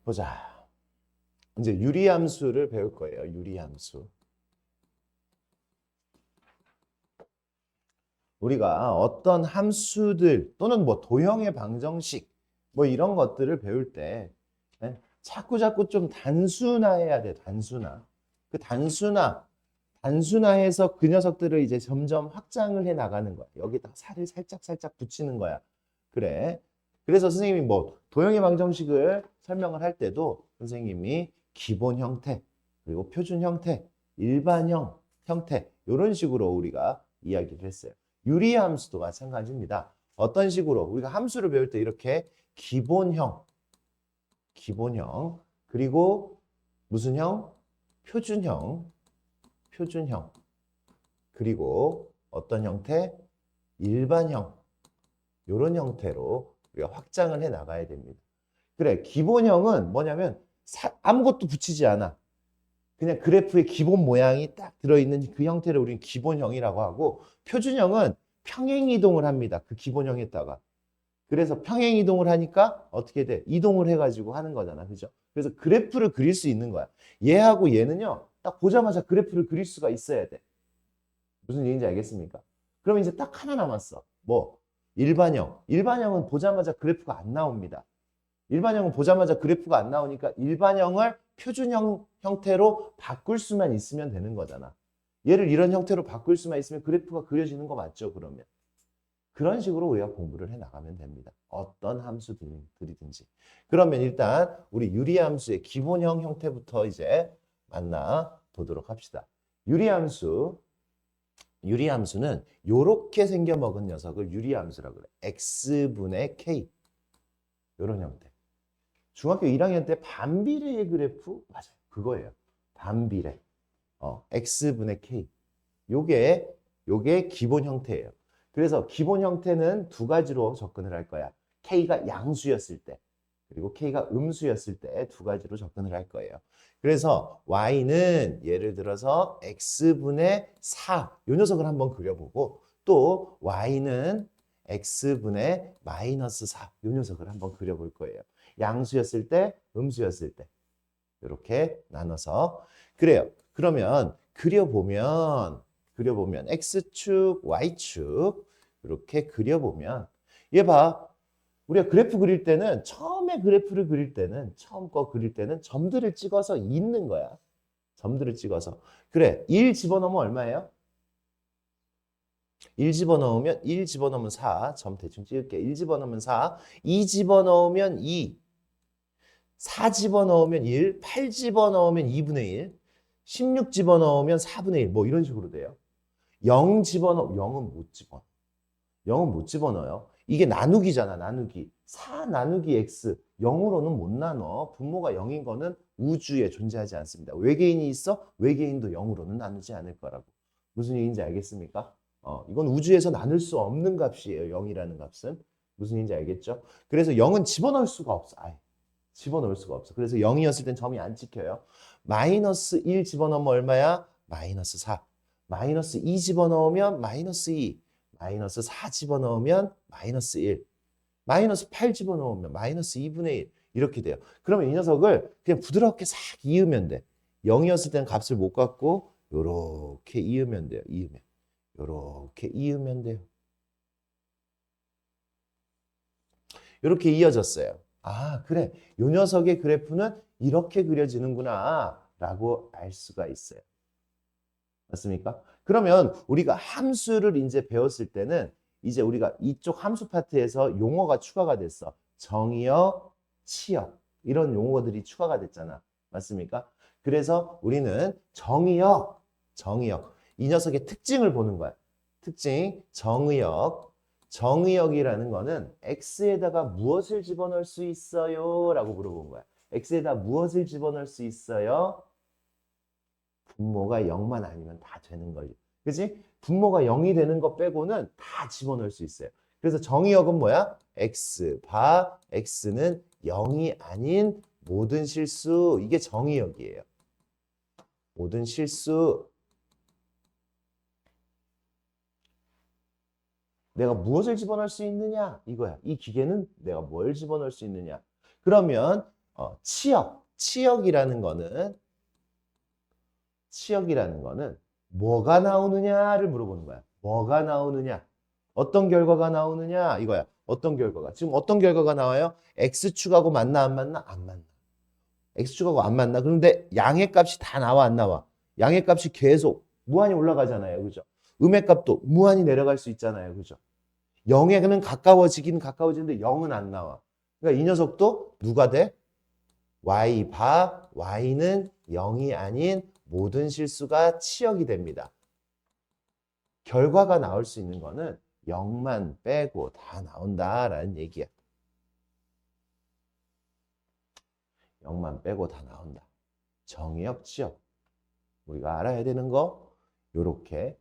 보자. 이제 유리함수를 배울 거예요. 유리함수. 우리가 어떤 함수들 또는 뭐 도형의 방정식 뭐 이런 것들을 배울 때 자꾸 좀 단순화해야 돼. 단순화. 그 단순화해서 그 녀석들을 이제 점점 확장을 해 나가는 거야. 여기다 살을 살짝 붙이는 거야. 그래. 그래서 선생님이 뭐 도형의 방정식을 설명을 할 때도 선생님이 기본 형태, 그리고 표준 형태, 일반형 형태 이런 식으로 우리가 이야기를 했어요. 유리함수도 마찬가지입니다. 어떤 식으로 우리가 함수를 배울 때 이렇게 기본형, 그리고 무슨 형? 표준형, 그리고 어떤 형태? 일반형, 이런 형태로 우리가 확장을 해 나가야 됩니다. 그래, 기본형은 뭐냐면 아무것도 붙이지 않아. 그냥 그래프의 기본 모양이 딱 들어있는 그 형태를 우리는 기본형이라고 하고, 표준형은 평행이동을 합니다. 그 기본형에다가. 그래서 평행이동을 하니까 어떻게 돼? 이동을 해가지고 하는 거잖아. 그죠? 그래서 그래프를 그릴 수 있는 거야. 얘하고 얘는요, 딱 보자마자 그래프를 그릴 수가 있어야 돼. 무슨 얘기인지 알겠습니까? 그럼 이제 딱 하나 남았어. 뭐? 일반형. 일반형은 보자마자 그래프가 안 나옵니다. 일반형은 보자마자 그래프가 안 나오니까 일반형을 표준형 형태로 바꿀 수만 있으면 되는 거잖아. 얘를 이런 형태로 바꿀 수만 있으면 그래프가 그려지는 거 맞죠, 그러면? 그런 식으로 우리가 공부를 해 나가면 됩니다. 어떤 함수들이든지. 그러면 일단 우리 유리함수의 기본형 형태부터 이제 만나 보도록 합시다. 유리함수는 이렇게 생겨먹은 녀석을 유리함수라고 그래. x분의 k. 이런 형태. 중학교 1학년 때 반비례의 그래프 맞아요. 그거예요. 반비례. x분의 k. 요게 기본 형태예요. 그래서 기본 형태는 두 가지로 접근을 할 거야. k가 양수였을 때, 그리고 k가 음수였을 때 두 가지로 접근을 할 거예요. 그래서 y는 예를 들어서 x분의 4, 요 녀석을 한번 그려보고, 또 y는 x분의 마이너스 4, 요 녀석을 한번 그려볼 거예요. 양수였을 때, 음수였을 때. 이렇게 나눠서. 그래요. 그러면 그려보면 x축, y축 이렇게 그려보면 얘 봐. 우리가 그래프 그릴 때는 처음에 그래프를 그릴 때는 처음 거 그릴 때는 점들을 찍어서 있는 거야. 점들을 찍어서. 그래. 1 집어넣으면 얼마예요? 1 집어넣으면 4. 점 대충 찍을게. 1 집어넣으면 4. 2 집어넣으면 2. 4 집어넣으면 1, 8 집어넣으면 2분의 1, 16 집어넣으면 4분의 1, 뭐 이런 식으로 돼요. 0 집어넣으면 0은 못 집어넣어요. 이게 나누기잖아, 나누기. 4 나누기 x, 0으로는 못 나눠. 분모가 0인 거는 우주에 존재하지 않습니다. 외계인이 있어? 외계인도 0으로는 나누지 않을 거라고. 무슨 얘기인지 알겠습니까? 이건 우주에서 나눌 수 없는 값이에요, 0이라는 값은. 무슨 얘기인지 알겠죠? 그래서 0은 집어넣을 수가 없어. 집어넣을 수가 없어. 그래서 0이었을 땐 점이 안 찍혀요. 마이너스 1 집어넣으면 얼마야? 마이너스 4. 마이너스 2 집어넣으면 마이너스 2. 마이너스 4 집어넣으면 마이너스 1. 마이너스 8 집어넣으면 마이너스 2분의 1. 이렇게 돼요. 그러면 이 녀석을 그냥 부드럽게 싹 이으면 돼. 0이었을 때는 값을 못 갖고 요렇게 이으면 돼요. 요렇게 이으면 돼요. 요렇게 이어졌어요. 아, 그래. 요 녀석의 그래프는 이렇게 그려지는구나 라고 알 수가 있어요. 맞습니까? 그러면 우리가 함수를 이제 배웠을 때는 이제 우리가 이쪽 함수 파트에서 용어가 추가가 됐어. 정의역, 치역 이런 용어들이 추가가 됐잖아. 맞습니까? 그래서 우리는 정의역 이 녀석의 특징을 보는 거야. 특징, 정의역이라는 거는 x에다가 무엇을 집어넣을 수 있어요? 라고 물어본 거야. x에다 무엇을 집어넣을 수 있어요? 분모가 0만 아니면 다 되는 거지. 그치? 분모가 0이 되는 거 빼고는 다 집어넣을 수 있어요. 그래서 정의역은 뭐야? x는 0이 아닌 모든 실수. 이게 정의역이에요. 모든 실수. 내가 무엇을 집어넣을 수 있느냐? 이거야. 이 기계는 내가 뭘 집어넣을 수 있느냐? 그러면 치역이라는 거는 뭐가 나오느냐를 물어보는 거야. 뭐가 나오느냐? 어떤 결과가 나오느냐? 이거야. 어떤 결과가. 지금 어떤 결과가 나와요? X축하고 맞나 안 맞나? 안 맞나. X축하고 안 맞나? 그런데 양의 값이 다 나와 안 나와? 양의 값이 계속 무한히 올라가잖아요. 그죠? 음의 값도 무한히 내려갈 수 있잖아요. 그죠? 0에는 가까워지긴 가까워지는데 0은 안 나와. 그러니까 이 녀석도 누가 돼? y 바 y는 0이 아닌 모든 실수가 치역이 됩니다. 결과가 나올 수 있는 거는 0만 빼고 다 나온다라는 얘기야. 0만 빼고 다 나온다. 정의역, 치역. 우리가 알아야 되는 거 요렇게.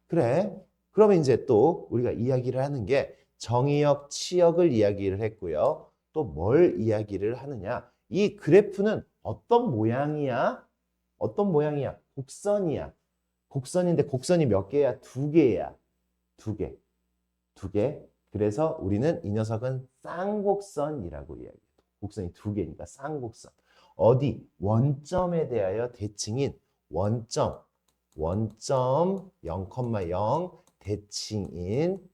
그래. 그러면 이제 또 우리가 이야기를 하는 게 정의역, 치역을 이야기를 했고요. 또 뭘 이야기를 하느냐? 이 그래프는 어떤 모양이야? 어떤 모양이야? 곡선이야. 곡선인데 곡선이 몇 개야? 두 개야. 두 개. 두 개. 그래서 우리는 이 녀석은 쌍곡선이라고 이야기해요. 곡선이 두 개니까 쌍곡선. 어디? 원점에 대하여 대칭인 원점 0,0 대칭인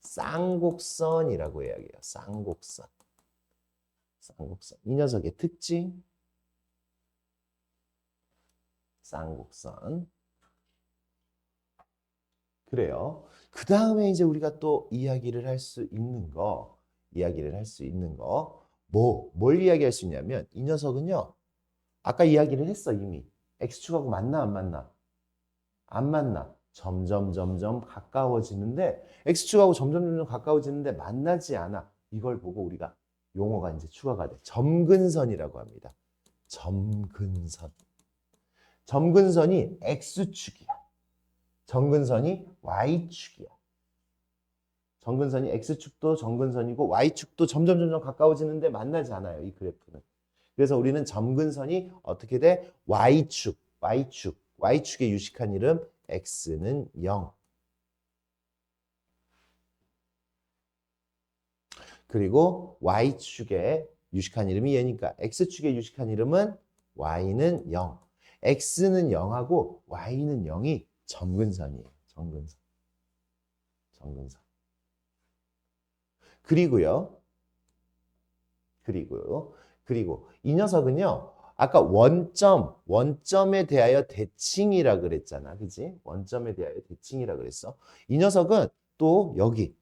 쌍곡선이라고 이야기해요. 쌍곡선. 쌍곡선. 이 녀석의 특징. 쌍곡선. 그래요. 그 다음에 이제 우리가 또 이야기를 할 수 있는 거, 뭘 이야기할 수 있냐면, 이 녀석은요, 아까 이야기를 했어, 이미. X축하고 맞나, 안 맞나? 안 맞나? 점점 가까워지는데, X축하고 점점 가까워지는데 만나지 않아. 이걸 보고 우리가 용어가 이제 추가가 돼. 점근선이라고 합니다. 점근선. 점근선이 X축이야. 점근선이 Y축이야. 점근선이 X축도 점근선이고 Y축도 점점 가까워지는데 만나지 않아요. 이 그래프는. 그래서 우리는 점근선이 어떻게 돼? Y축의 유식한 이름 X는 0. 그리고 Y축의 유식한 이름이 얘니까 X축의 유식한 이름은 Y는 0. X는 0하고 Y는 0이 점근선이에요. 점근선. 그리고 이 녀석은요. 아까 원점에 대하여 대칭이라 그랬잖아. 그지? 원점에 대하여 대칭이라 그랬어. 이 녀석은 또 여기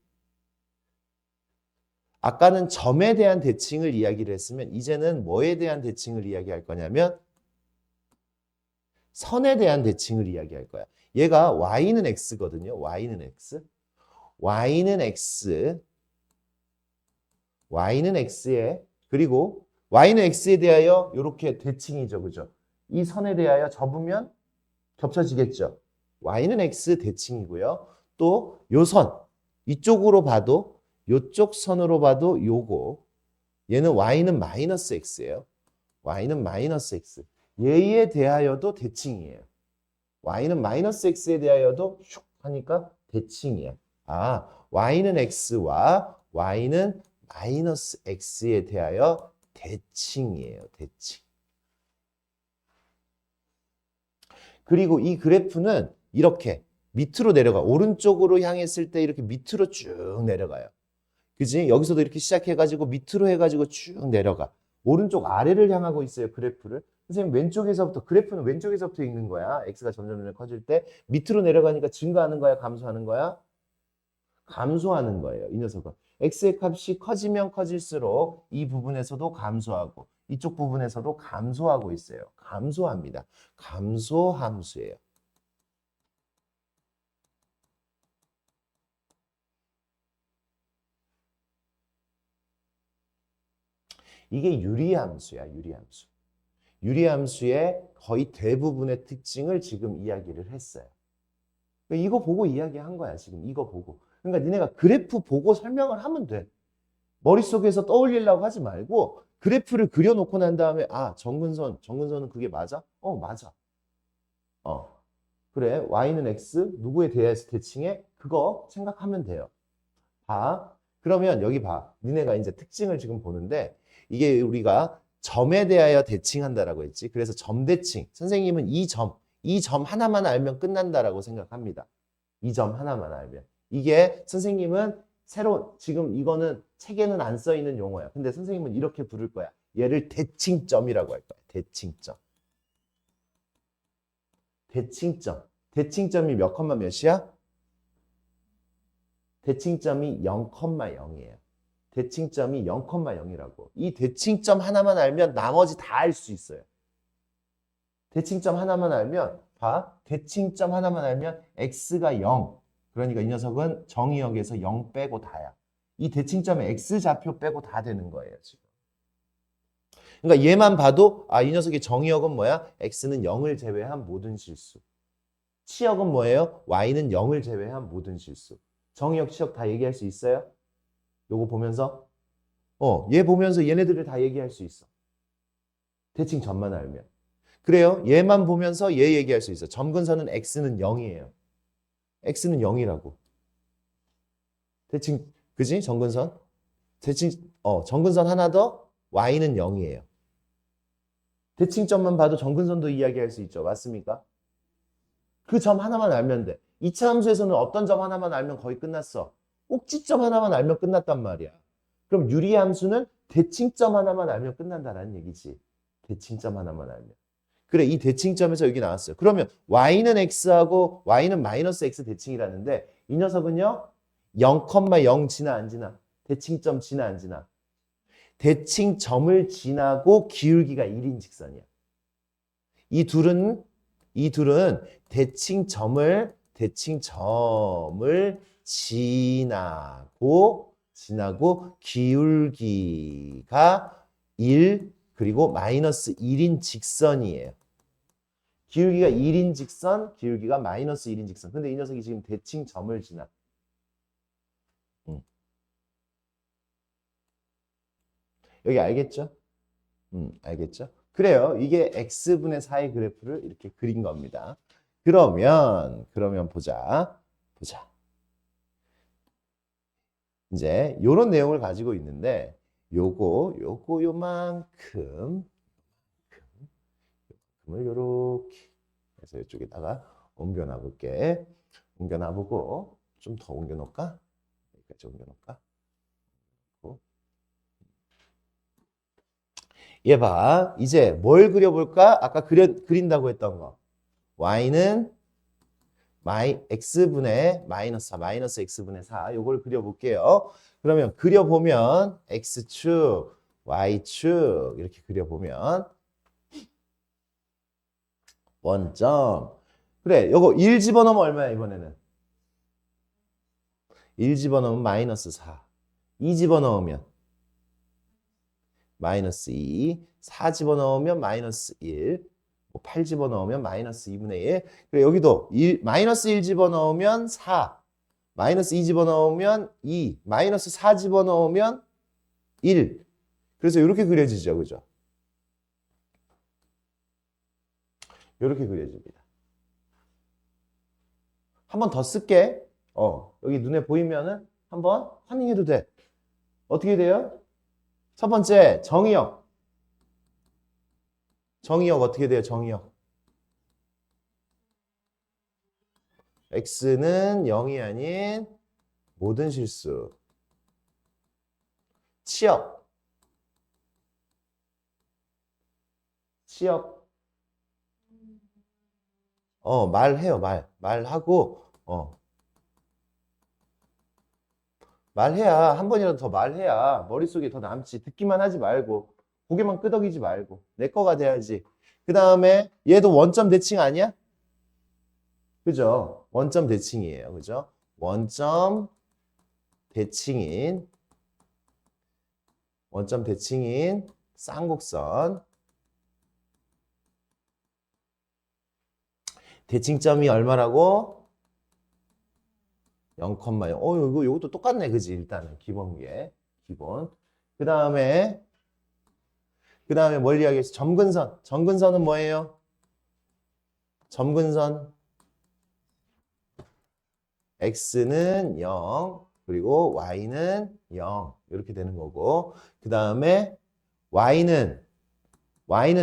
아까는 점에 대한 대칭을 이야기를 했으면 이제는 뭐에 대한 대칭을 이야기할 거냐면 선에 대한 대칭을 이야기할 거야. 얘가 y는 x거든요. y는 x에 그리고 y는 x에 대하여 이렇게 대칭이죠. 그죠? 이 선에 대하여 접으면 겹쳐지겠죠. y는 x 대칭이고요. 또 요 선 이쪽으로 봐도 이쪽 선으로 봐도 요거 얘는 y는 마이너스 x예요. y는 마이너스 x. 얘에 대하여도 대칭이에요. y는 마이너스 x에 대하여도 슉 하니까 대칭이야. y는 x와 y는 마이너스 x에 대하여 대칭이에요. 대칭. 그리고 이 그래프는 이렇게 밑으로 내려가. 오른쪽으로 향했을 때 이렇게 밑으로 쭉 내려가요. 그지? 여기서도 이렇게 시작해가지고 밑으로 해가지고 쭉 내려가. 오른쪽 아래를 향하고 있어요. 그래프를. 선생님 왼쪽에서부터 그래프는 왼쪽에서부터 읽는 거야. x가 점점 커질 때 밑으로 내려가니까 증가하는 거야? 감소하는 거야? 감소하는 거예요. 이 녀석은. x의 값이 커지면 커질수록 이 부분에서도 감소하고 이쪽 부분에서도 감소하고 있어요. 감소합니다. 감소함수예요. 이게 유리함수야. 유리함수. 유리함수의 거의 대부분의 특징을 지금 이야기를 했어요. 이거 보고 이야기한 거야. 지금 이거 보고. 그러니까 니네가 그래프 보고 설명을 하면 돼. 머릿속에서 떠올리려고 하지 말고 그래프를 그려놓고 난 다음에 정근선은 그게 맞아? 맞아. 그래. y는 x 누구에 대해서 대칭해? 그거 생각하면 돼요. 봐. 그러면 여기 봐. 니네가 이제 특징을 지금 보는데 이게 우리가 점에 대하여 대칭한다라고 했지. 그래서 점대칭. 선생님은 이 점 하나만 알면 끝난다라고 생각합니다. 이 점 하나만 알면. 이게 선생님은 새로 지금 이거는 책에는 안 써 있는 용어야. 근데 선생님은 이렇게 부를 거야. 얘를 대칭점이라고 할 거야. 대칭점. 대칭점. 대칭점이 몇 컴마 몇이야? 대칭점이 0,0이에요. 대칭점이 0,0이라고. 이 대칭점 하나만 알면 나머지 다 알 수 있어요. 대칭점 하나만 알면 봐. 대칭점 하나만 알면 x가 0. 그러니까 이 녀석은 정의역에서 0 빼고 다야. 이 대칭점의 x좌표 빼고 다 되는 거예요, 지금. 그러니까 얘만 봐도 아, 이 녀석의 정의역은 뭐야? x는 0을 제외한 모든 실수. 치역은 뭐예요? y는 0을 제외한 모든 실수. 정의역, 치역 다 얘기할 수 있어요? 요거 보면서 얘 보면서 얘네들을 다 얘기할 수 있어. 대칭점만 알면. 그래요. 얘만 보면서 얘 얘기할 수 있어. 점근선은 x는 0이에요. x는 0이라고. 대칭, 그지? 점근선. 점근선 하나 더 y는 0이에요. 대칭점만 봐도 점근선도 이야기할 수 있죠. 맞습니까? 그 점 하나만 알면 돼. 2차 함수에서는 어떤 점 하나만 알면 거의 끝났어. 꼭지점 하나만 알면 끝났단 말이야. 그럼 유리함수는 대칭점 하나만 알면 끝난다라는 얘기지. 대칭점 하나만 알면. 그래, 이 대칭점에서 여기 나왔어요. 그러면 y는 x하고 y는 마이너스 x 대칭이라는데 이 녀석은요. 0,0 지나 안 지나? 대칭점 지나 안 지나? 대칭점을 지나고 기울기가 1인 직선이야. 이 둘은 대칭점을 지나고 기울기가 1 그리고 마이너스 1인 직선이에요. 기울기가 1인 직선, 기울기가 마이너스 1인 직선. 근데 이 녀석이 지금 대칭점을 지나. 여기 알겠죠? 알겠죠? 그래요. 이게 x분의 4의 그래프를 이렇게 그린 겁니다. 그러면 보자. 이제 요런 내용을 가지고 있는데 요만큼을 요렇게 해서 이쪽에다가 옮겨놔 볼게. 옮겨놔 보고 좀 더 옮겨 놓을까? 여기까지 옮겨 놓을까? 얘 봐. 이제 뭘 그려볼까? 아까 그린다고 했던 거. y는 x분의 마이너스 4, 마이너스 x분의 4. 요걸 그려볼게요. 그러면 그려보면 x축, y축 이렇게 그려보면 원점. 그래, 요거 1 집어넣으면 얼마야 이번에는? 1 집어넣으면 마이너스 4. 2 집어넣으면 마이너스 2, 4 집어넣으면 마이너스 1, 8 집어넣으면 마이너스 2분의 1. 그래, 여기도 마이너스 1 집어넣으면 4, 마이너스 2 집어넣으면 2, 마이너스 4 집어넣으면 1. 그래서 이렇게 그려지죠. 그죠? 이렇게 그려집니다. 한 번 더 쓸게. 여기 눈에 보이면은 한번 확인해도 돼. 어떻게 돼요? 첫 번째, 정의역. 정의역 어떻게 돼요? 정의역. x는 0이 아닌 모든 실수. 치역. 말해요. 말하고 말해야 한 번이라도 더 말해야 머릿속에 더 남지. 듣기만 하지 말고 고개만 끄덕이지 말고 내 거가 돼야지. 그 다음에 얘도 원점 대칭 아니야? 그죠? 원점 대칭이에요. 그죠? 원점 대칭인 쌍곡선. 대칭점이 얼마라고? 0,0. 요것도 똑같네. 그지? 일단은 기본계. 기본. 그 다음에 뭘 이야기했어? 점근선. 점근선은 뭐예요? 점근선. x는 0, 그리고 y는 0. 이렇게 되는 거고. 그 다음에 y는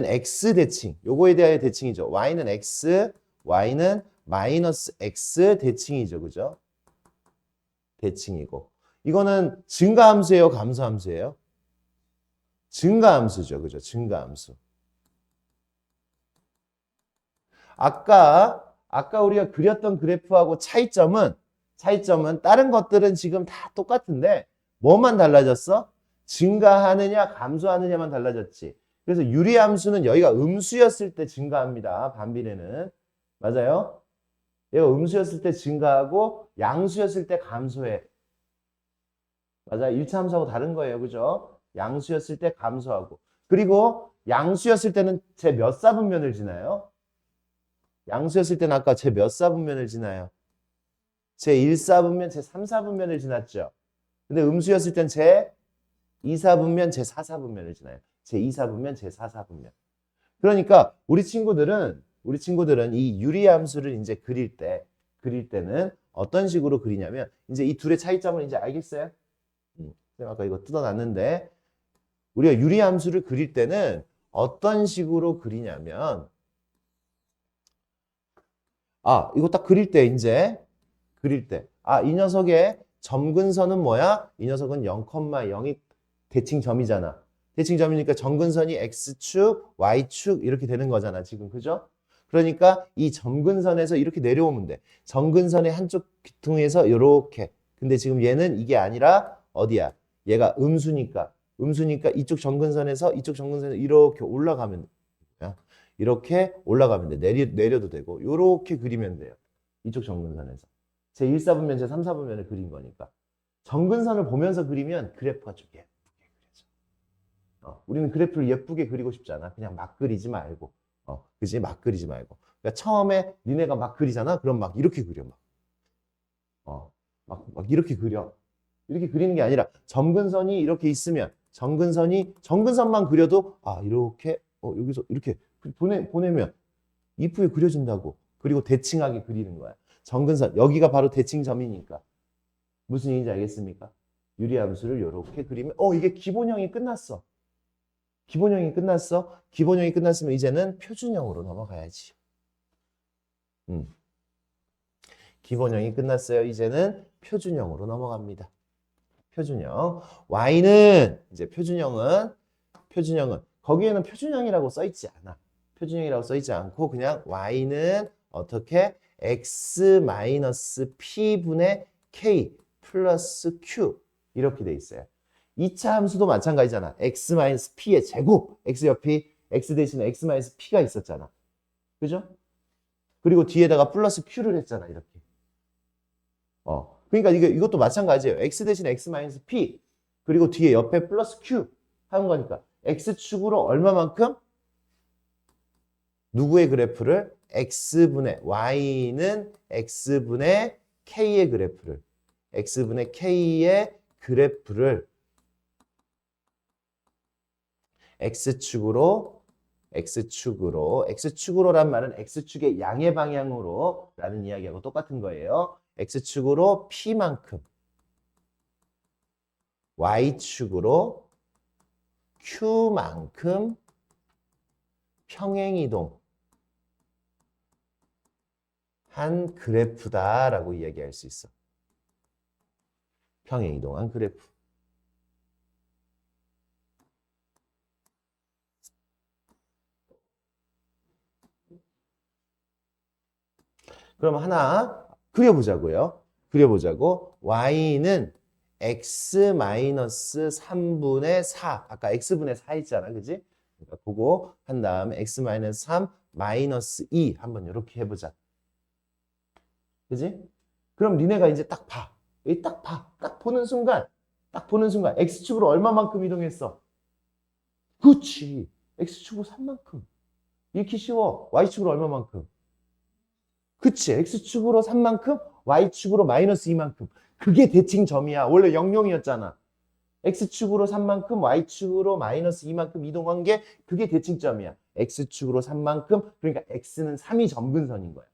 x 대칭. 요거에 대하여 대칭이죠. y는 x, y는 마이너스 x 대칭이죠. 그죠? 대칭이고. 이거는 증가함수예요, 감소함수예요? 증가함수죠. 그죠? 증가함수. 아까 우리가 그렸던 그래프하고 차이점은 다른 것들은 지금 다 똑같은데 뭐만 달라졌어? 증가하느냐 감소하느냐만 달라졌지. 그래서 유리함수는 여기가 음수였을 때 증가합니다. 반비례는. 맞아요? 얘가 음수였을 때 증가하고 양수였을 때 감소해. 맞아요. 1차 함수하고 다른 거예요. 그죠? 양수였을 때 감소하고. 그리고 양수였을 때는 제 몇 사분면을 지나요? 양수였을 때는 아까 제 몇 사분면을 지나요? 제 1사분면, 제 3사분면을 지났죠. 근데 음수였을 땐 제 2사분면, 제 4사분면을 지나요. 제 2사분면, 제 4사분면. 그러니까 우리 친구들은 이 유리함수를 이제 그릴 때는 어떤 식으로 그리냐면 이제 이 둘의 차이점을 이제 알겠어요? 제가 아까 이거 뜯어놨는데 우리가 유리함수를 그릴 때는 어떤 식으로 그리냐면 이거 딱 그릴 때 이 녀석의 점근선은 뭐야? 이 녀석은 0,0이 대칭점이잖아. 대칭점이니까 점근선이 x축, y축 이렇게 되는 거잖아. 지금 그죠? 그러니까 이 점근선에서 이렇게 내려오면 돼. 점근선의 한쪽 귀퉁이에서 이렇게. 근데 지금 얘는 이게 아니라 어디야? 얘가 음수니까 이쪽 점근선에서 이렇게 올라가면 돼. 이렇게 올라가면 돼. 내려도 되고 이렇게 그리면 돼요. 이쪽 점근선에서. 제 1사분면, 제 3사분면을 그린 거니까. 점근선을 보면서 그리면 그래프가 좀 예쁘게 그려져. 우리는 그래프를 예쁘게 그리고 싶잖아. 그냥 막 그리지 말고. 그지? 막 그리지 말고. 그러니까 처음에 니네가 막 그리잖아. 그럼 막 이렇게 그려. 막 이렇게 그려. 이렇게 그리는 게 아니라 점근선이 이렇게 있으면 점근선만 그려도 이렇게 여기서 이렇게 보내면 이쁘게 그려진다고. 그리고 대칭하게 그리는 거야. 점근선 여기가 바로 대칭점이니까 무슨 얘기인지 알겠습니까? 유리함수를 이렇게 그리면 이게 기본형이 끝났어. 기본형이 끝났으면 이제는 표준형으로 넘어가야지. 기본형이 끝났어요. 이제는 표준형으로 넘어갑니다. 표준형. y는 이제 표준형은 거기에는 표준형이라고 써 있지 않아. 표준형이라고 써 있지 않고 그냥 y는 어떻게 x-p분의 k 플러스 q 이렇게 돼 있어요. 2차 함수도 마찬가지잖아. x-p의 제곱. x 옆이 x 대신에 x-p가 있었잖아. 그죠? 그리고 뒤에다가 플러스 q를 했잖아. 이렇게. 그러니까 이것도 마찬가지예요. x 대신에 x-p 그리고 뒤에 옆에 플러스 q 하는 거니까 x축으로 얼마만큼? 누구의 그래프를? x분의 y는 x분의 k의 그래프를 x분의 k의 그래프를 x축으로란 말은 x축의 양의 방향으로 라는 이야기하고 똑같은 거예요. x축으로 p만큼 y축으로 q만큼 평행이동 한 그래프다라고 이야기할 수 있어. 평행이동한 그래프. 그럼 하나 그려보자고요. y는 x-3분의 4. 아까 x분의 4 있잖아. 그지? 그러니까 그거 한 다음에 x-3 마이너스 2 한번 이렇게 해보자. 그지? 그럼 니네가 이제 딱 봐. 여기 딱 봐. 딱 보는 순간 x축으로 얼마만큼 이동했어? 그렇지. x축으로 3만큼. 이렇게 쉬워. y축으로 얼마만큼? 그치. x축으로 3만큼, y축으로 마이너스 2만큼. 그게 대칭점이야. 원래 0,0이었잖아. x축으로 3만큼, y축으로 마이너스 2만큼 이동한 게 그게 대칭점이야. x축으로 3만큼, 그러니까 x는 3이 점근선인 거야.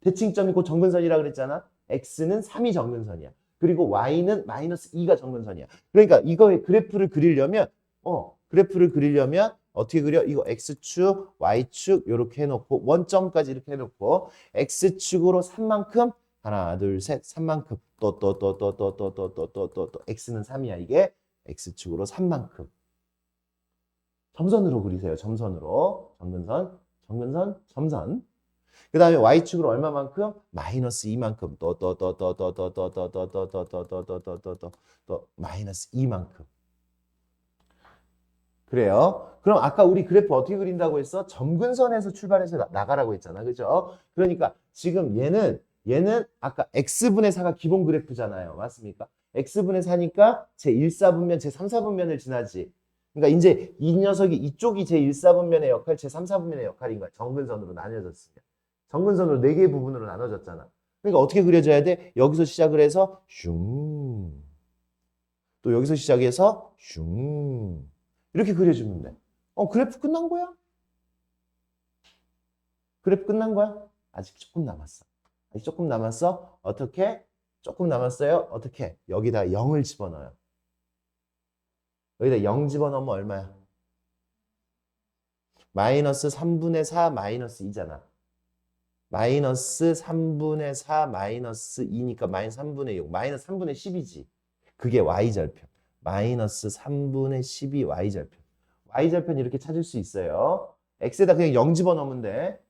대칭점이 곧 점근선이라 그랬잖아. x는 3이 점근선이야. 그리고 y는 마이너스 2가 점근선이야. 그러니까 이거의 그래프를 그리려면 그래프를 그리려면 어떻게 그려? 이거 X축, Y축 이렇게 해놓고 원점까지 이렇게 해놓고 X축으로 3만큼 하나, 둘, 셋, 3만큼 또 X는 3이야 이게 X축으로 3만큼 점선으로 그리세요. 점선으로 점근선, 점근선, 점선. 그 다음에 Y축으로 얼마만큼? 마이너스 2만큼 또 마이너스 2만큼. 그래요. 그럼 아까 우리 그래프 어떻게 그린다고 했어? 점근선에서 출발해서 나가라고 했잖아. 그죠? 그러니까 지금 얘는 아까 x분의 4가 기본 그래프잖아요. 맞습니까? x분의 4니까 제 1사분면, 제 3사분면을 지나지. 그러니까 이제 이 녀석이 이쪽이 제 1사분면의 역할, 제 3사분면의 역할인 거야. 점근선으로 나뉘어졌으면. 점근선으로 4개의 부분으로 나눠졌잖아. 그러니까 어떻게 그려져야 돼? 여기서 시작을 해서 슝. 또 여기서 시작해서 슝. 이렇게 그려주면 돼. 그래프 끝난 거야? 그래프 끝난 거야? 아직 조금 남았어. 아직 조금 남았어. 어떻게? 조금 남았어요. 어떻게? 여기다 0을 집어넣어요. 여기다 0 집어넣으면 얼마야? 마이너스 3분의 4 마이너스 2잖아. 마이너스 3분의 4 마이너스 2니까 마이너스 3분의 6. 마이너스 3분의 10이지. 그게 y절편. 마이너스 3분의 10이 y절편. y절편 이렇게 찾을 수 있어요. x에다 그냥 0 집어넣으면 돼.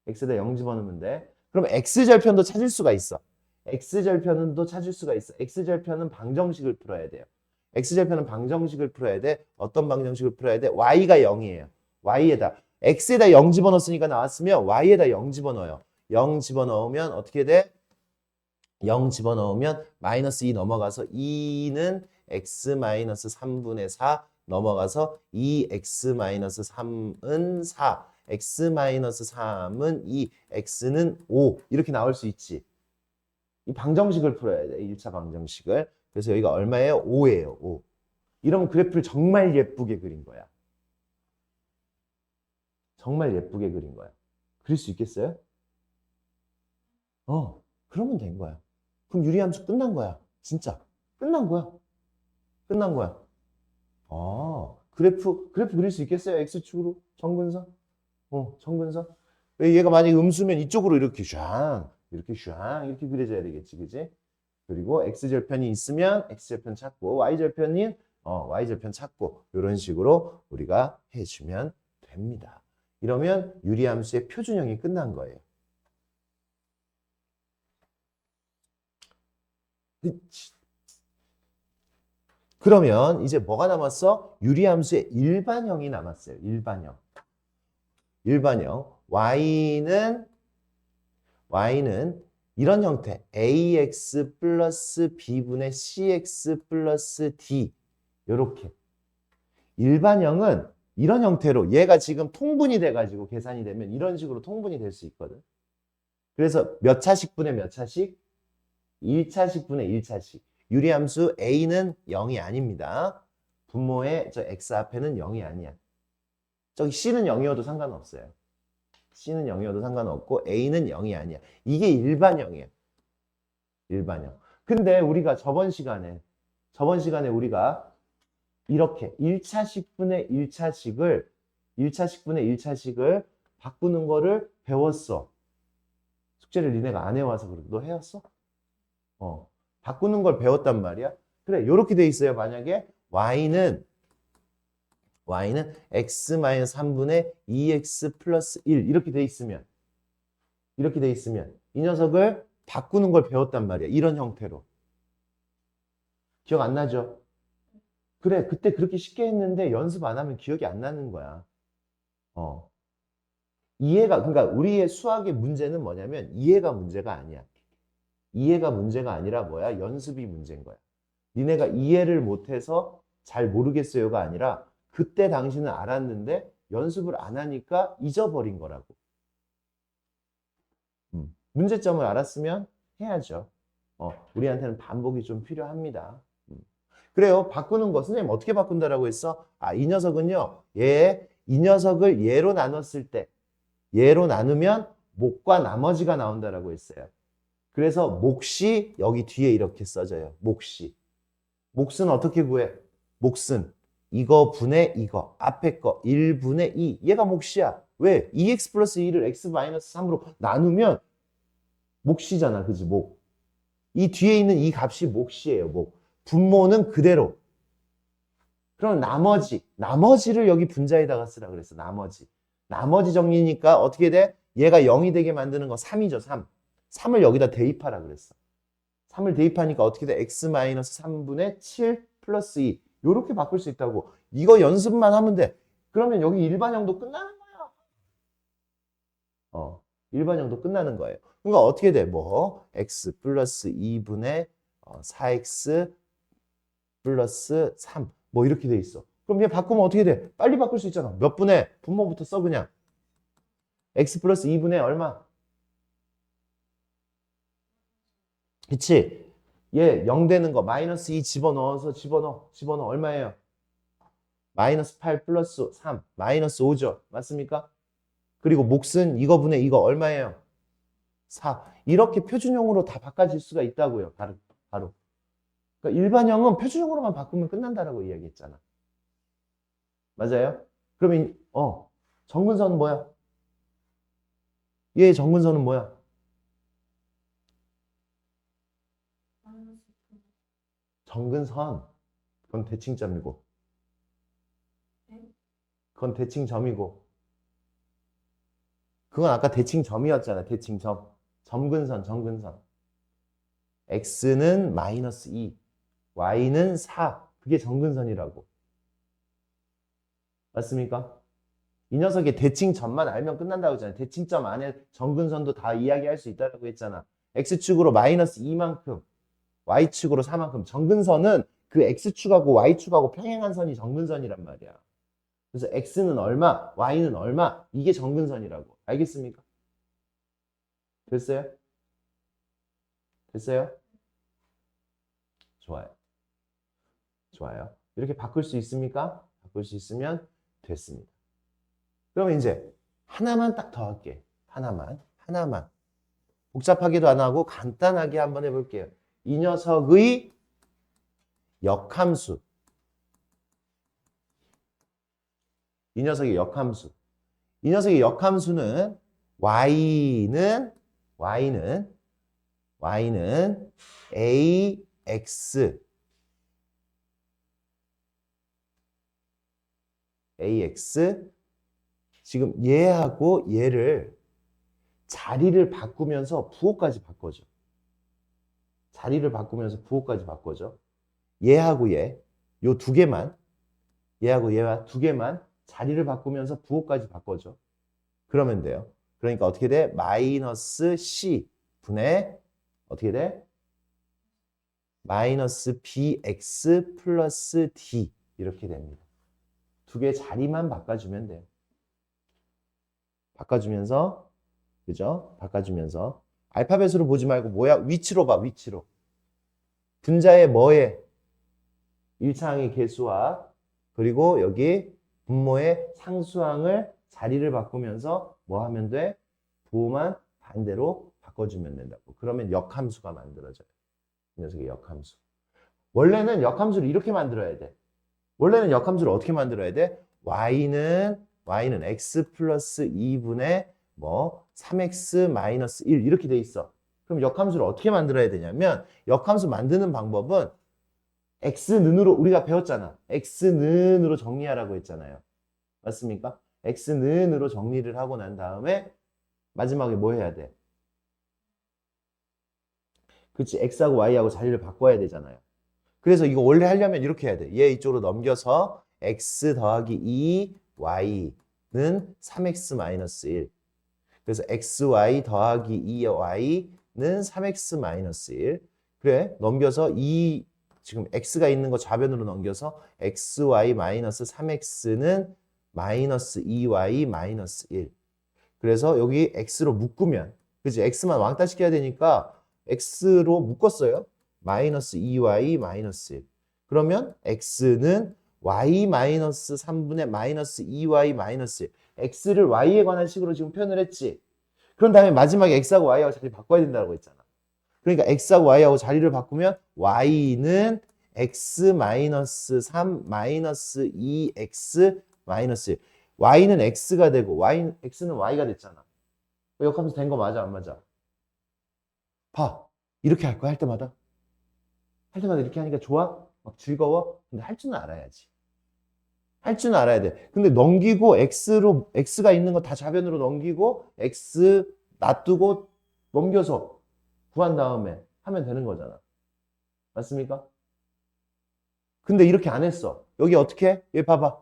x에다 0 집어넣으면 돼. 그럼 x절편도 찾을 수가 있어. x절편은 또 찾을 수가 있어. x절편은 방정식을 풀어야 돼요. x절편은 방정식을 풀어야 돼. 어떤 방정식을 풀어야 돼? y가 0이에요. y에다 x에다 0 집어넣었으니까 나왔으면 y에다 0 집어넣어요. 0 집어넣으면 어떻게 돼? 0 집어넣으면 마이너스 2 넘어가서 2는 x 마이너스 3분의 4 넘어가서 2x 마이너스 3은 4 x 마이너스 3은 2 x는 5 이렇게 나올 수 있지. 이 방정식을 풀어야 돼. 1차 방정식을. 그래서 여기가 얼마예요? 5예요. 5. 이러면 그래프를 정말 예쁘게 그린 거야. 정말 예쁘게 그린 거야. 그릴 수 있겠어요? 그러면 된 거야. 그럼 유리함수 끝난 거야. 진짜. 끝난 거야. 끝난 거야. 그래프 그릴 수 있겠어요? X축으로? 정근선? 정근선? 얘가 만약에 음수면 이쪽으로 이렇게 샹, 이렇게 그려져야 되겠지. 그지? 그리고 X절편이 있으면 X절편 찾고, Y절편인, Y절편 찾고, 이런 식으로 우리가 해주면 됩니다. 이러면 유리함수의 표준형이 끝난 거예요. 그러면 이제 뭐가 남았어? 유리함수의 일반형이 남았어요. 일반형. y는 이런 형태. ax 플러스 b분의 cx 플러스 d. 요렇게. 일반형은 이런 형태로 얘가 지금 통분이 돼가지고 계산이 되면 이런 식으로 통분이 될 수 있거든. 그래서 몇 차식분의 몇 차식? 1차식분의 1차식. 유리함수 a는 0이 아닙니다. 분모의 저 x 앞에는 0이 아니야. 저기 c는 0이어도 상관없어요. c는 0이어도 상관없고 a는 0이 아니야. 이게 일반형이야. 일반형. 근데 우리가 저번 시간에 우리가 이렇게 1차식분의 1차식을 바꾸는 거를 배웠어. 숙제를 니네가 안 해와서 그래. 너 해왔어? 바꾸는 걸 배웠단 말이야. 그래, 요렇게 돼 있어요. 만약에 y는 x-3분의 2x 플러스 1 이렇게 돼 있으면 이 녀석을 바꾸는 걸 배웠단 말이야. 이런 형태로. 기억 안 나죠? 그래, 그때 그렇게 쉽게 했는데 연습 안 하면 기억이 안 나는 거야. 그러니까 우리의 수학의 문제는 뭐냐면 이해가 문제가 아니야. 이해가 문제가 아니라 뭐야? 연습이 문제인 거야. 니네가 이해를 못해서 잘 모르겠어요가 아니라 그때 당신은 알았는데 연습을 안 하니까 잊어버린 거라고. 문제점을 알았으면 해야죠. 우리한테는 반복이 좀 필요합니다. 그래요. 바꾸는 거 선생님 어떻게 바꾼다라고 했어? 이 녀석은요. 이 녀석을 얘로 나눴을 때 얘로 나누면 목과 나머지가 나온다라고 했어요. 그래서 몫이 여기 뒤에 이렇게 써져요. 몫이. 몫은 어떻게 구해? 몫은 이거 분의 이거 앞에 거 1분의 2 얘가 몫이야. 왜? 2x 플러스 2를 x 마이너스 3으로 나누면 몫이잖아. 그지? 몫. 이 뒤에 있는 이 값이 몫이에요. 몫. 분모는 그대로. 그럼 나머지를 여기 분자에다가 쓰라 그랬어. 나머지 정리니까 어떻게 돼? 얘가 0이 되게 만드는 거 3이죠. 3. 3을 여기다 대입하라 그랬어. 3을 대입하니까 어떻게 돼? x 마이너스 3분의 7 플러스 2. 요렇게 바꿀 수 있다고. 이거 연습만 하면 돼. 그러면 여기 일반형도 끝나는 거야. 일반형도 끝나는 거예요. 그러니까 어떻게 돼? 뭐 x 플러스 2분의 4x 플러스 3. 뭐 이렇게 돼 있어. 그럼 얘 바꾸면 어떻게 돼? 빨리 바꿀 수 있잖아. 몇 분의? 분모부터 써 그냥. x 플러스 2분의 얼마? 그치? 얘 0 되는 거 마이너스 2 집어넣어서 집어넣어. 얼마예요? 마이너스 8 플러스 3 마이너스 5죠. 맞습니까? 그리고 몫은 이거 분의 이거 얼마예요? 4. 이렇게 표준형으로 다 바꿔질 수가 있다고요. 바로. 그러니까 일반형은 표준형으로만 바꾸면 끝난다라고 이야기했잖아. 맞아요? 그러면 정근선은 뭐야? 얘의 정근선은 뭐야? 정근선. 그건 대칭점이고. 그건 대칭점이고. 그건 아까 대칭점이었잖아. 대칭점. 정근선. x는 마이너스 2, y는 4. 그게 정근선이라고. 맞습니까? 이 녀석의 대칭점만 알면 끝난다고 했잖아요. 대칭점 안에 정근선도 다 이야기할 수 있다고 했잖아. x축으로 마이너스 2만큼, y축으로 4만큼. 정근선은 그 x축하고 y축하고 평행한 선이 정근선이란 말이야. 그래서 x는 얼마, y는 얼마, 이게 정근선이라고. 알겠습니까? 됐어요? 좋아요. 이렇게 바꿀 수 있습니까? 바꿀 수 있으면 됐습니다. 그러면 이제 하나만 딱 더 할게. 하나만. 복잡하게도 안 하고 간단하게 한번 해볼게요. 이 녀석의 역함수. 이 녀석의 역함수는 y는 ax 지금 얘하고 얘를 자리를 바꾸면서 부호까지 바꿔줘. 얘하고 얘, 요 두 개만, 얘하고 얘와 두 개만 자리를 바꾸면서 부호까지 바꿔줘. 그러면 돼요. 그러니까 어떻게 돼? 마이너스 c 분의 어떻게 돼? 마이너스 bx 플러스 d 이렇게 됩니다. 두 개 자리만 바꿔주면 돼요. 그죠? 바꿔주면서 알파벳으로 보지 말고 뭐야? 위치로 봐. 분자의 뭐에? 1차항의 개수와 그리고 여기 분모의 상수항을 자리를 바꾸면서 뭐 하면 돼? 부호만 반대로 바꿔주면 된다고. 그러면 역함수가 만들어져요. 이 녀석의 역함수. 원래는 역함수를 이렇게 만들어야 돼. 원래는 역함수를 어떻게 만들어야 돼? y는 x 플러스 2분의 3x 마이너스 1 이렇게 돼 있어. 그럼 역함수를 어떻게 만들어야 되냐면 역함수 만드는 방법은 x는으로 우리가 배웠잖아. x는으로 정리하라고 했잖아요. 맞습니까? x는으로 정리를 하고 난 다음에 마지막에 뭐 해야 돼? 그치, x하고 y하고 자리를 바꿔야 되잖아요. 그래서 이거 원래 하려면 이렇게 해야 돼. 얘 이쪽으로 넘겨서 x 더하기 2 y는 3x 마이너스 1. 그래서 xy 더하기 2y는 3x 마이너스 1. 그래, 넘겨서 지금 x가 있는 거 좌변으로 넘겨서 xy 마이너스 3x는 마이너스 2y 마이너스 1. 그래서 여기 x로 묶으면, 그치? x만 왕따 시켜야 되니까 x로 묶었어요. 마이너스 2y 마이너스 1. 그러면 x는 y 마이너스 3분의 마이너스 2y 마이너스 1. x를 y에 관한 식으로 지금 표현을 했지. 그런 다음에 마지막에 x하고 y하고 자리 바꿔야 된다고 했잖아. 그러니까 x하고 y하고 자리를 바꾸면 y는 x 마이너스 3 마이너스 2x 마이너스 1. y는 x가 되고 x는 y가 됐잖아. 역함수 된 거 맞아 안 맞아? 봐. 이렇게 할 거야 할 때마다. 할 때마다 이렇게 하니까 좋아? 막 즐거워? 근데 할 줄은 알아야지. 할 줄은 알아야 돼. 근데 넘기고 x가 있는 거 다 좌변으로 넘기고 x 놔두고 넘겨서 구한 다음에 하면 되는 거잖아. 맞습니까? 근데 이렇게 안 했어. 여기 어떻게 해? 여기 봐봐.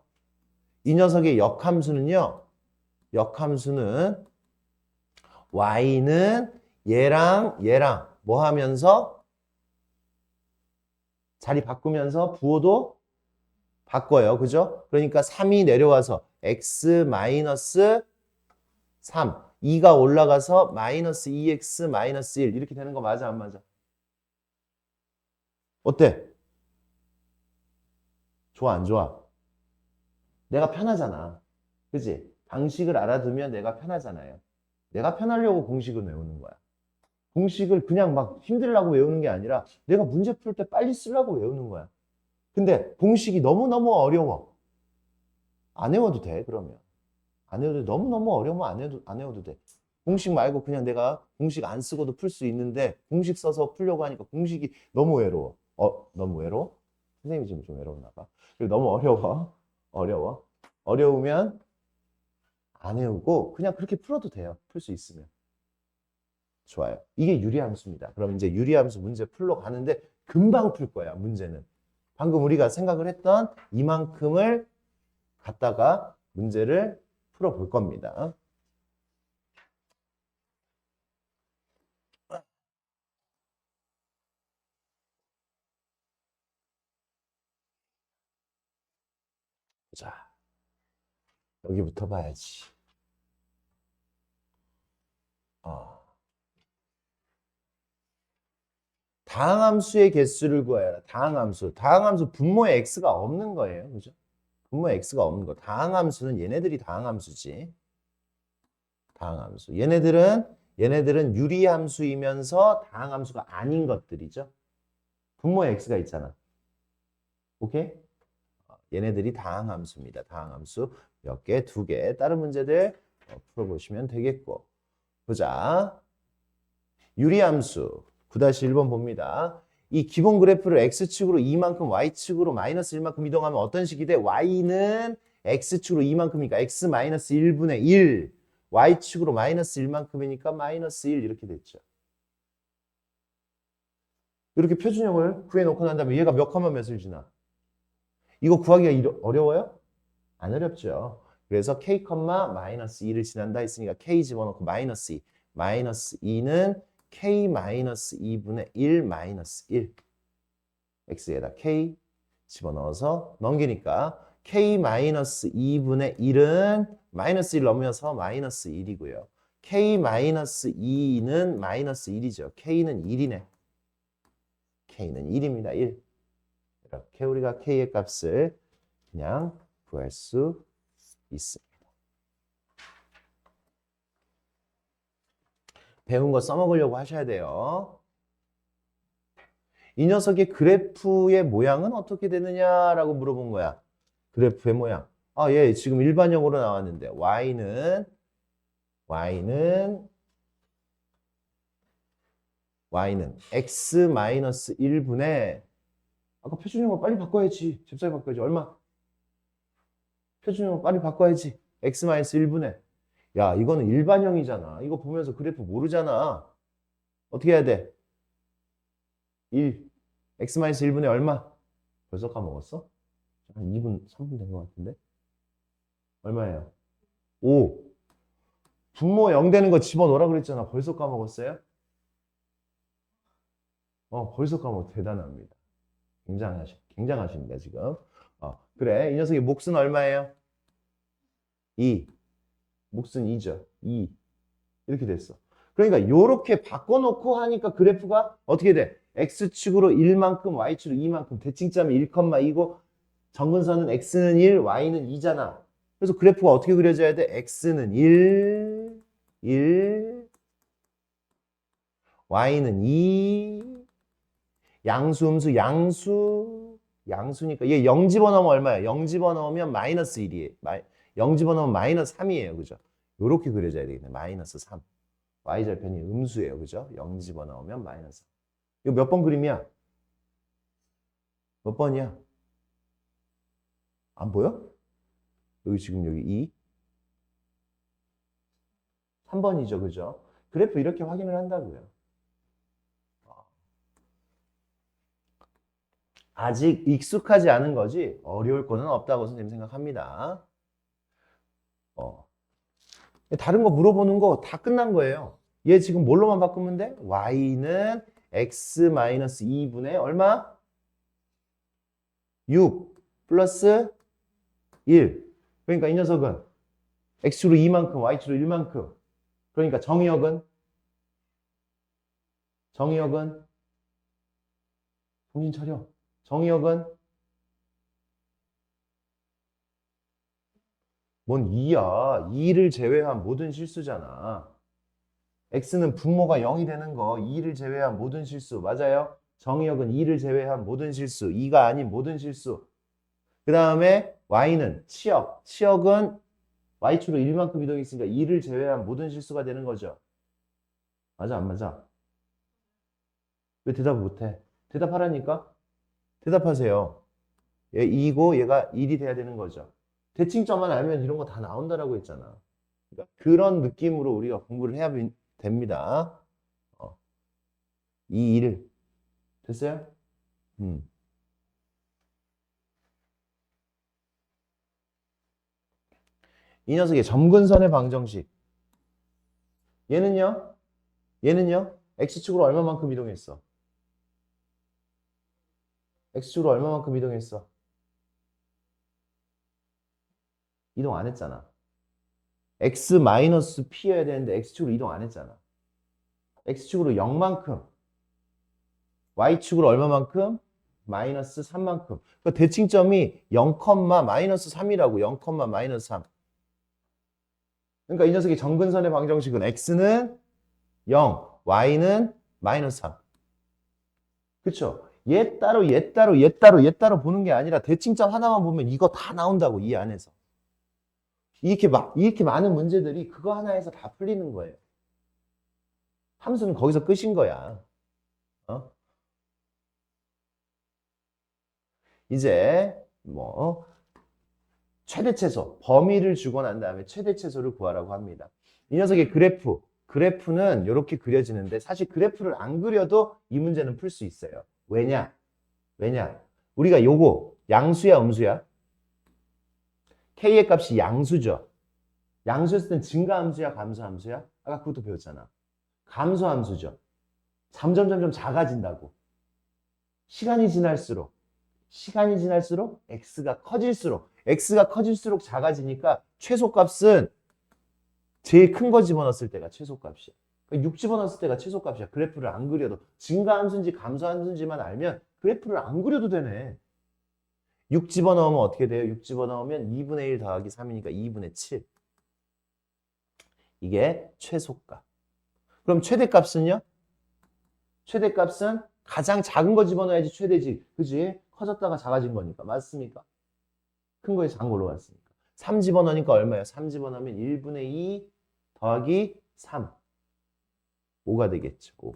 이 녀석의 역함수는요. 역함수는 y는 얘랑 뭐 하면서 자리 바꾸면서 부호도 바꿔요. 그죠? 그러니까 3이 내려와서 x 마이너스 3, 2가 올라가서 마이너스 2x 마이너스 1 이렇게 되는 거 맞아 안 맞아? 어때? 좋아 안 좋아? 내가 편하잖아. 그지? 방식을 알아두면 내가 편하잖아요. 내가 편하려고 공식을 외우는 거야. 공식을 그냥 막 힘들라고 외우는 게 아니라 내가 문제 풀 때 빨리 쓰려고 외우는 거야. 근데 공식이 너무너무 어려워. 안 외워도 돼, 그러면. 안 외워도 돼. 너무너무 어려우면 안 외워도 돼. 공식 말고 그냥 내가 공식 안 쓰고도 풀 수 있는데 공식 써서 풀려고 하니까 공식이 너무 외로워. 너무 외로워? 선생님이 지금 좀 외로웠나 봐. 그리고 너무 어려워. 어려워. 어려우면 안 외우고 그냥 그렇게 풀어도 돼요. 풀 수 있으면. 좋아요. 이게 유리함수입니다. 그럼 이제 유리함수 문제 풀러 가는데 금방 풀 거야, 문제는. 방금 우리가 생각을 했던 이만큼을 갖다가 문제를 풀어볼 겁니다. 자, 여기부터 봐야지. 다항함수의 개수를 구하여라. 다항함수. 다항함수 분모에 x가 없는 거예요. 그죠? 분모에 x가 없는 거. 다항함수는 얘네들이 다항함수지. 다항함수. 얘네들은 유리함수이면서 다항함수가 아닌 것들이죠. 분모에 x가 있잖아. 오케이? 얘네들이 다항함수입니다. 다항함수 몇 개? 2개. 다른 문제들 풀어보시면 되겠고. 보자. 유리함수 9-1번 봅니다. 이 기본 그래프를 x축으로 2만큼 y축으로 마이너스 1만큼 이동하면 어떤 식이 돼? y는 x축으로 2만큼이니까 x 마이너스 1분의 1 y축으로 마이너스 1만큼이니까 마이너스 1 이렇게 됐죠. 이렇게 표준형을 구해놓고 난 다음에 얘가 몇 컴마 몇을 지나? 이거 구하기가 어려워요? 안 어렵죠. 그래서 k, 마이너스 2를 지난다 했으니까 k 집어넣고 마이너스 2. 마이너스 2는 k 마이너스 2분의 1 마이너스 1. x에다 k 집어넣어서 넘기니까 k 마이너스 2분의 1은 마이너스 1 넘어서 마이너스 1이고요. k 마이너스 2는 마이너스 1이죠. k는 1이네. k는 1입니다. 1. 이렇게 우리가 k의 값을 그냥 구할 수 있습니다. 배운 거 써먹으려고 하셔야 돼요. 이 녀석의 그래프의 모양은 어떻게 되느냐라고 물어본 거야. 그래프의 모양. 얘 지금 일반형으로 나왔는데 y는 x-1분의 아까 표준형을 빨리 바꿔야지. 잽싸게 바꿔야지. 얼마? 표준형을 빨리 바꿔야지. x-1분의 야, 이거는 일반형이잖아. 이거 보면서 그래프 모르잖아. 어떻게 해야 돼? 1. x-1분의 얼마? 벌써 까먹었어? 한 2분, 3분 된 것 같은데? 얼마예요? 5. 분모 0 되는 거 집어넣으라 그랬잖아. 벌써 까먹었어요? 벌써 까먹어. 대단합니다. 굉장하십니다, 지금. 그래. 이 녀석의 몫은 얼마예요? 2. 몫은 2죠. 2. 이렇게 됐어. 그러니까 이렇게 바꿔놓고 하니까 그래프가 어떻게 돼? x축으로 1만큼, y축으로 2만큼, 대칭점이 1,2고 정근선은 x는 1, y는 2잖아. 그래서 그래프가 어떻게 그려져야 돼? x는 1, y는 2, 양수, 음수, 양수, 양수니까 얘 0 집어넣으면 얼마야? 0 집어넣으면 마이너스 1이에요. 0 집어넣으면 마이너스 3이에요. 그죠? 요렇게 그려져야 되겠네. 마이너스 3. y절편이 음수예요. 그죠? 0 집어넣으면 마이너스 3. 이거 몇 번 그림이야? 몇 번이야? 안 보여? 여기 지금 여기 2. 3번이죠. 그죠? 그래프 이렇게 확인을 한다고요. 아직 익숙하지 않은 거지 어려울 거는 없다고 선생님 생각합니다. 다른 거 물어보는 거 다 끝난 거예요. 얘 지금 뭘로만 바꾸면 돼? y는 x-2분의 얼마? 6 플러스 1. 그러니까 이 녀석은 x축으로 2만큼, y축으로 1만큼. 그러니까 정의역은 정신 차려. 정의역은 뭔 2야. 2를 제외한 모든 실수잖아. x는 분모가 0이 되는 거 2를 제외한 모든 실수. 맞아요? 정의역은 2를 제외한 모든 실수. 2가 아닌 모든 실수. 그 다음에 y는 치역. 치역은 y축으로 1만큼 이동했으니까 2를 제외한 모든 실수가 되는 거죠. 맞아, 안 맞아? 왜 대답을 못해? 대답하라니까? 대답하세요. 얘 2고 얘가 1이 돼야 되는 거죠. 대칭점만 알면 이런 거 다 나온다라고 했잖아. 그러니까 그런 느낌으로 우리가 공부를 해야 됩니다. 2, 1. 됐어요? 이 녀석의 점근선의 방정식. 얘는요? x축으로 얼마만큼 이동했어? x축으로 얼마만큼 이동했어? 이동 안 했잖아. x-p여야 되는데 x축으로 이동 안 했잖아. x축으로 0만큼, y축으로 얼마만큼? 마이너스 3만큼. 그 대칭점이 0, 마이너스 3이라고. 0, 마이너스 3. 그러니까 이 녀석의 점근선의 방정식은 x는 0, y는 마이너스 3. 그쵸? 얘 따로 보는 게 아니라 대칭점 하나만 보면 이거 다 나온다고, 이 안에서. 이렇게 많은 문제들이 그거 하나에서 다 풀리는 거예요. 함수는 거기서 끝인 거야. 이제 최대 최소, 범위를 주고 난 다음에 최대 최소를 구하라고 합니다. 이 녀석의 그래프는 이렇게 그려지는데 사실 그래프를 안 그려도 이 문제는 풀 수 있어요. 왜냐? 우리가 요거 양수야, 음수야? k의 값이 양수죠. 양수였을 땐 증가함수야, 감소함수야? 아까 그것도 배웠잖아. 감소함수죠. 점점 작아진다고. 시간이 지날수록 x가 커질수록 작아지니까 최소값은 제일 큰 거 집어넣었을 때가 최소값이야. 그러니까 6 집어넣었을 때가 최소값이야. 그래프를 안 그려도. 증가함수인지 감소함수인지만 알면 그래프를 안 그려도 되네. 6 집어넣으면 어떻게 돼요? 6 집어넣으면 2분의 1 더하기 3이니까 2분의 7. 이게 최소값. 그럼 최대값은요? 최대값은 가장 작은 거 집어넣어야지 최대지. 그지? 커졌다가 작아진 거니까. 맞습니까? 큰 거에 작은 걸로 갔으니까. 3 집어넣으니까 얼마예요? 3 집어넣으면 1분의 2 더하기 3. 5가 되겠죠. 5.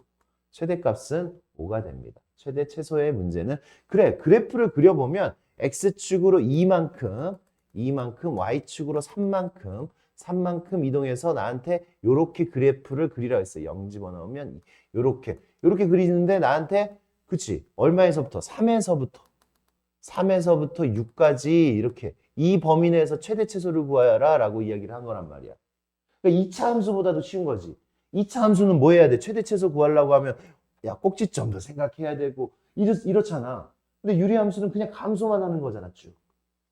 최대값은 5가 됩니다. 최대 최소의 문제는 그래. 그래프를 그려보면 x축으로 2만큼, y축으로 3만큼 이동해서 나한테 요렇게 그래프를 그리라 했어요. 0 집어넣으면 요렇게 그리는데 나한테 그치? 얼마에서부터? 3에서부터 6까지 이렇게 이 범위 내에서 최대 최소를 구하라 라고 이야기를 한 거란 말이야. 그러니까 2차 함수보다도 쉬운 거지. 2차 함수는 뭐 해야 돼? 최대 최소 구하려고 하면 야 꼭지점도 생각해야 되고 이렇잖아. 근데 유리함수는 그냥 감소만 하는 거잖아 쭉.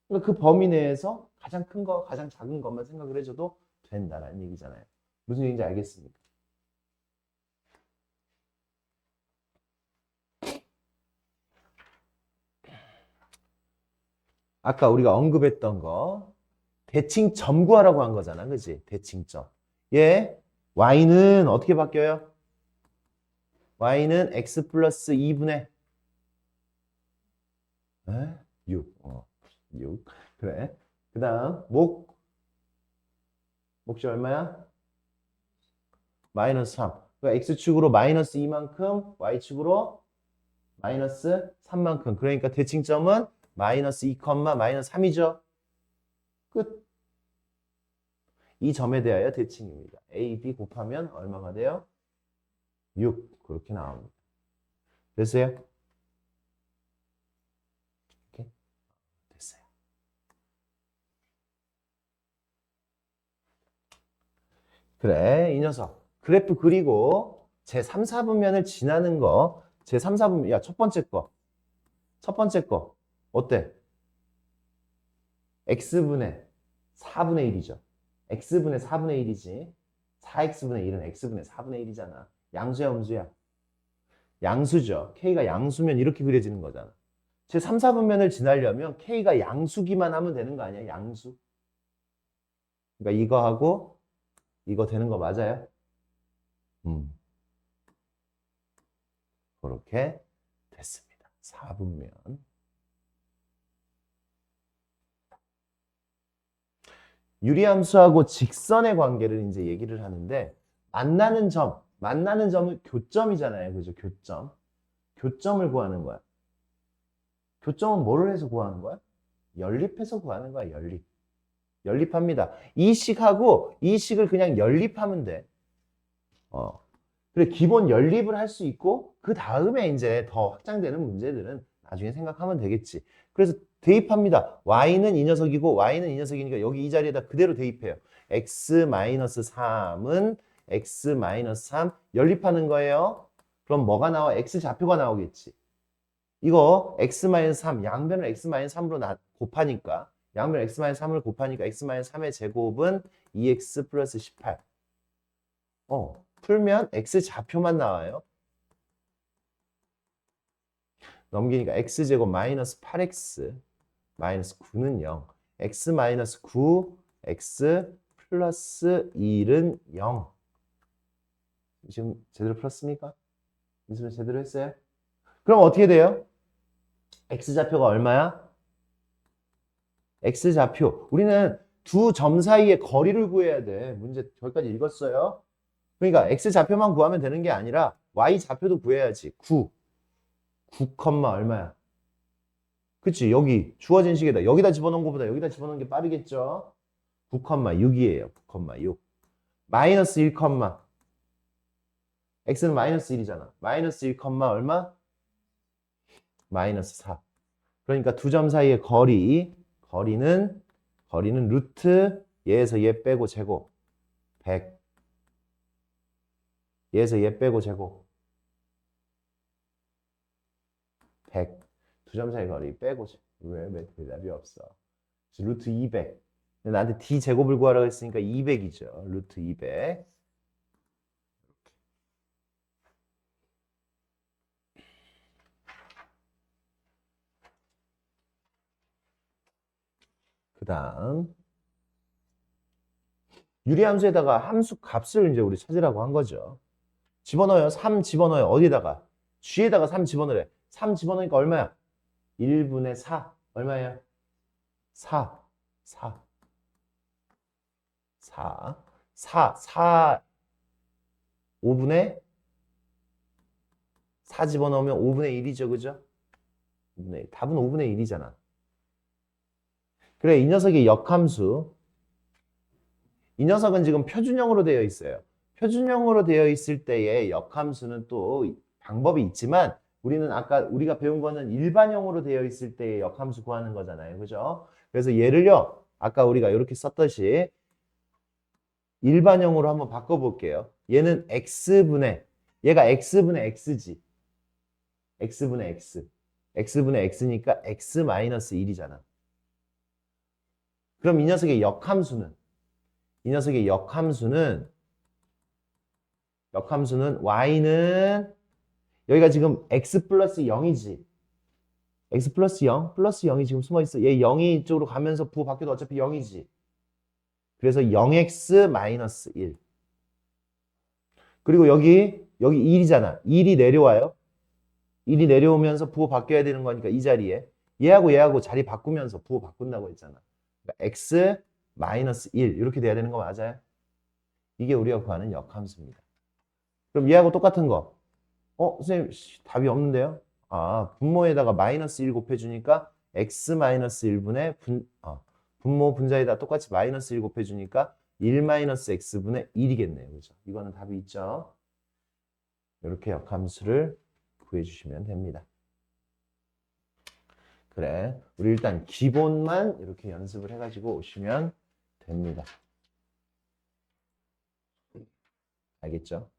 그러니까 그 범위 내에서 가장 큰 거, 가장 작은 것만 생각을 해줘도 된다라는 얘기잖아요. 무슨 얘기인지 알겠습니까? 아까 우리가 언급했던 거 대칭점 구하라고 한 거잖아. 그지? 대칭점. 얘 y는 어떻게 바뀌어요? y는 x 플러스 2분의 에? 6. 6. 그래. 그 다음, 몫이 얼마야? 마이너스 3. 그러니까 x축으로 마이너스 2만큼, y축으로 마이너스 3만큼. 그러니까 대칭점은 마이너스 2, 마이너스 3이죠. 끝. 이 점에 대하여 대칭입니다. a, b 곱하면 얼마가 돼요? 6. 그렇게 나옵니다. 됐어요? 이렇게 됐어요. 그래, 이 녀석. 그래프 그리고 제 3, 4분면을 지나는 거, 제 3, 4분면, 야, 첫 번째 거. 어때? x분의 4분의 1이죠. x분의 4분의 1이지. 4x분의 1은 x분의 4분의 1이잖아. 양수야, 음수야? 양수죠. k가 양수면 이렇게 그려지는 거잖아. 제 3, 4분면을 지나려면 k가 양수기만 하면 되는 거 아니야? 양수. 그러니까 이거하고 이거 되는 거 맞아요? 그렇게 됐습니다. 4분면. 유리함수하고 직선의 관계를 이제 얘기를 하는데 만나는 점은 교점이잖아요. 그죠? 교점을 구하는 거야. 교점은 뭐를 해서 구하는 거야? 연립해서 구하는 거야. 연립합니다. 이 식하고 이 식을 그냥 연립하면 돼. 그래, 기본 연립을 할 수 있고 그 다음에 이제 더 확장되는 문제들은 나중에 생각하면 되겠지. 그래서 대입합니다. y는 이 녀석이고 y는 이 녀석이니까 여기 이 자리에다 그대로 대입해요. x-3은 x-3 연립하는 거예요. 그럼 뭐가 나와? x좌표가 나오겠지. 이거 x-3 양변을 x-3으로 곱하니까 양변 x-3을 곱하니까 x-3의 제곱은 2x 플러스 18. 풀면 x좌표만 나와요. 넘기니까 x제곱 마이너스 8x 마이너스 9는 0. x 마이너스 9, x 플러스 1은 0. 지금 제대로 풀었습니까? 미술은 제대로 했어요? 그럼 어떻게 돼요? x좌표가 얼마야? x좌표. 우리는 두 점 사이의 거리를 구해야 돼. 문제 저기까지 읽었어요? 그러니까 x좌표만 구하면 되는 게 아니라 y좌표도 구해야지. 9 얼마야? 그치? 여기 주어진 식에다 여기다 집어넣은 것보다 여기다 집어넣는 게 빠르겠죠? 9,6이에요. 9,6. 마이너스 1, x는 마이너스 1이잖아. 마이너스 1, 얼마? 마이너스 4. 그러니까 두 점 사이의 거리는 루트 얘에서 얘 빼고 제곱 100. 얘에서 얘 빼고 제곱 100. 두 점 사이 거리 빼고 왜 대답이 없어? 루트 200. 나한테 d 제곱을 구하라고 했으니까 200이죠. 루트 200. 그 다음 유리함수에다가 함수 값을 이제 우리 찾으라고 한 거죠. 집어넣어요. 3 집어넣어요. 어디에다가? g에다가 3 집어넣으래. 3 집어넣으니까 얼마야? 1분의 4. 얼마예요? 4. 5분의 4 집어넣으면 5분의 1이죠. 그죠? 5분의 1. 답은 5분의 1이잖아. 그래, 이 녀석의 역함수. 이 녀석은 지금 표준형으로 되어 있어요. 표준형으로 되어 있을 때의 역함수는 또 방법이 있지만 우리는 아까 우리가 배운 거는 일반형으로 되어 있을 때의 역함수 구하는 거잖아요. 그죠? 그래서 얘를요. 아까 우리가 이렇게 썼듯이 일반형으로 한번 바꿔볼게요. 얘는 얘가 x분의 x지. x분의 x. x분의 x니까 x-1이잖아. 그럼 이 녀석의 역함수는 y는 여기가 지금 x 플러스 0이지. x 플러스 0? 플러스 0이 지금 숨어있어. 얘 0이 이쪽으로 가면서 부호 바뀌어도 어차피 0이지. 그래서 0x 마이너스 1. 그리고 여기 1이잖아. 1이 내려와요. 1이 내려오면서 부호 바뀌어야 되는 거니까 이 자리에 얘하고 자리 바꾸면서 부호 바꾼다고 했잖아. 그러니까 x 마이너스 1 이렇게 돼야 되는 거 맞아요? 이게 우리가 구하는 역함수입니다. 그럼 얘하고 똑같은 거. 선생님 답이 없는데요? 분모에다가 마이너스 1 곱해주니까 x 마이너스 1분의 분모 분자에다 똑같이 마이너스 1 곱해주니까 1 마이너스 x분의 1이겠네요. 그죠? 이거는 답이 있죠? 이렇게 역함수를 구해주시면 됩니다. 그래, 우리 일단 기본만 이렇게 연습을 해가지고 오시면 됩니다. 알겠죠?